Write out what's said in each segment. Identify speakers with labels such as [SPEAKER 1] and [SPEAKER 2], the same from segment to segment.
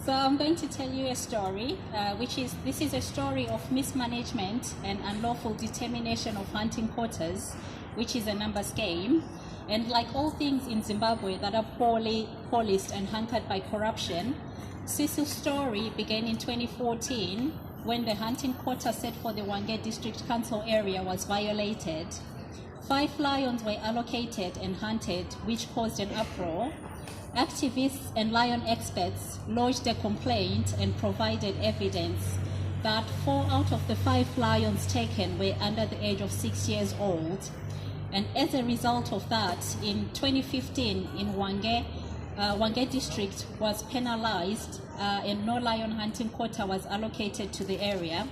[SPEAKER 1] So I'm going to tell you a story, this is a story of mismanagement and unlawful determination of hunting quotas, which is a numbers game. And like all things in Zimbabwe that are poorly policed and hunkered by corruption, Cecil's story began in 2014 when the hunting quota set for the Hwange District Council area was violated. 5 lions were allocated and hunted, which caused an uproar. Activists and lion experts lodged a complaint and provided evidence that 4 out of the 5 lions taken were under the age of 6 years old. And as a result of that, in 2015 in Hwange district was penalized and no lion hunting quota was allocated to the area.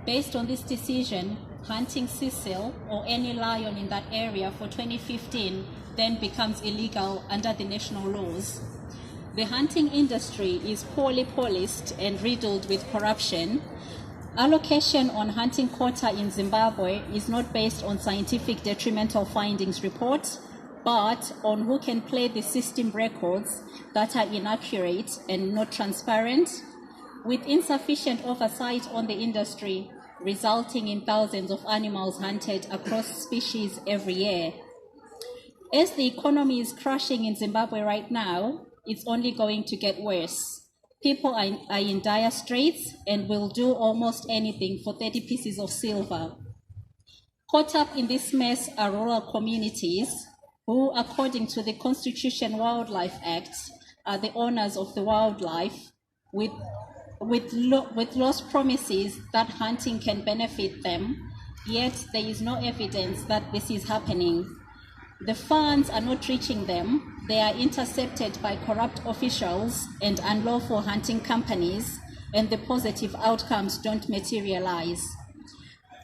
[SPEAKER 1] Based on this decision, hunting Cecil or any lion in that area for 2015 then becomes illegal under the national laws. The hunting industry is poorly policed and riddled with corruption. Allocation on hunting quota in Zimbabwe is not based on scientific detrimental findings reports, but on who can play the system records that are inaccurate and not transparent, with insufficient oversight on the industry, resulting in thousands of animals hunted across species every year. As the economy is crashing in Zimbabwe right now, it's only going to get worse. People are in dire straits and will do almost anything for 30 pieces of silver. Caught up in this mess are rural communities who, according to the Constitution Wildlife Act, are the owners of the wildlife with lost promises that hunting can benefit them, yet there is no evidence that this is happening. The funds are not reaching them. They are intercepted by corrupt officials and unlawful hunting companies, and the positive outcomes don't materialize.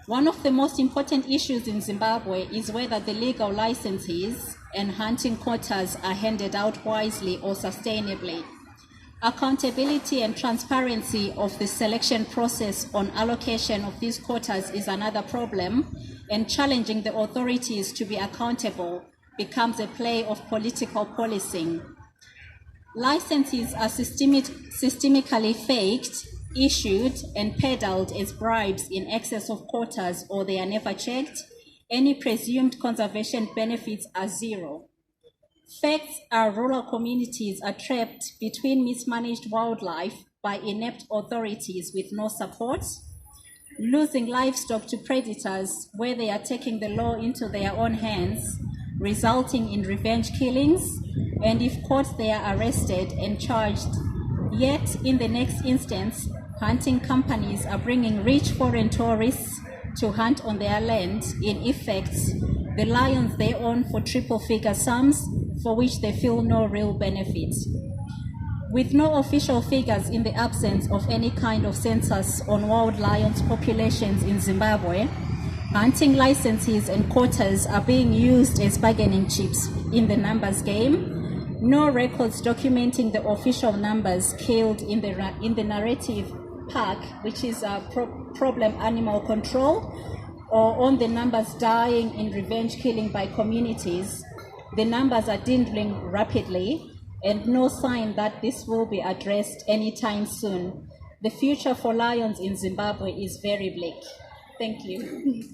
[SPEAKER 1] One of the most important issues in Zimbabwe is whether the legal licenses and hunting quotas are handed out wisely or sustainably. Accountability and transparency of the selection process on allocation of these quotas is another problem, and challenging the authorities to be accountable becomes a play of political policing. Licenses are systemically faked, issued, and peddled as bribes in excess of quotas, or they are never checked. Any presumed conservation benefits are zero. Facts are rural communities are trapped between mismanaged wildlife by inept authorities with no support, losing livestock to predators where they are taking the law into their own hands, resulting in revenge killings, and if caught they are arrested and charged. Yet in the next instance, hunting companies are bringing rich foreign tourists to hunt on their land, in effect, the lions they own for triple-figure sums for which they feel no real benefit. With no official figures in the absence of any kind of census on wild lions populations in Zimbabwe, hunting licenses and quotas are being used as bargaining chips in the numbers game. No records documenting the official numbers killed in the narrative park, which is a problem animal control, or on the numbers dying in revenge killing by communities. The numbers are dwindling rapidly, and no sign that this will be addressed anytime soon. The future for lions in Zimbabwe is very bleak. Thank you.